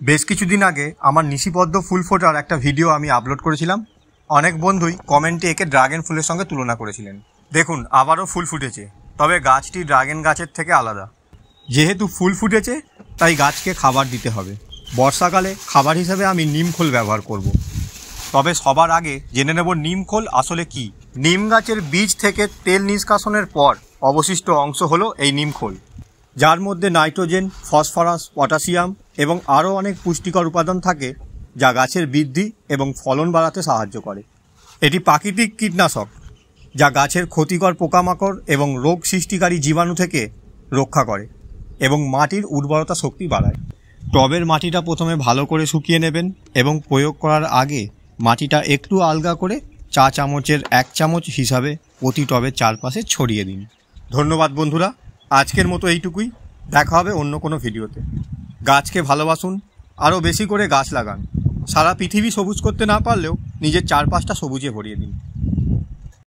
বেশ কিছুদিন আগে আমার নিশিপদ্ম ফুল ফোটার একটা ভিডিও আমি আপলোড করেছিলাম। অনেক বন্ধুই কমেন্টে একে ড্রাগন ফুলের সঙ্গে তুলনা করেছিলেন। দেখুন, আবারও ফুল ফুটেছে, তবে গাছটি ড্রাগন গাছের থেকে আলাদা। যেহেতু ফুল ফুটেছে তাই গাছকে খাবার দিতে হবে। বর্ষাকালে খাবার হিসেবে আমি নিমখোল ব্যবহার করব। তবে সবার আগে জেনে নেব নিমখোল আসলে কি। নিম গাছের বীজ থেকে তেল নিষ্কাশনের পর অবশিষ্ট অংশ হলো এই নিমখোল, যার মধ্যে নাইট্রোজেন, ফসফরাস, পটাশিয়াম এবং আরও অনেক পুষ্টিকর উপাদান থাকে, যা গাছের বৃদ্ধি এবং ফলন বাড়াতে সাহায্য করে। এটি প্রাকৃতিক কীটনাশক, যা গাছের ক্ষতিকর পোকামাকড় এবং রোগ সৃষ্টিকারী জীবাণু থেকে রক্ষা করে এবং মাটির উর্বরতা শক্তি বাড়ায়। টবের মাটিটা প্রথমে ভালো করে শুকিয়ে নেবেন এবং প্রয়োগ করার আগে মাটিটা একটু আলগা করে চা চামচের 1 চামচ হিসাবে প্রতি টবের চারপাশে ছড়িয়ে দিন। ধন্যবাদ বন্ধুরা, আজকের মতো এইটুকুই। দেখা হবে অন্য কোনো ভিডিওতে। গাছকে ভালোবাসুন, আরও বেশি করে গাছ লাগান। সারা পৃথিবী সবুজ করতে না পারলেও নিজের চারপাশটা সবুজে ভরিয়ে দিন।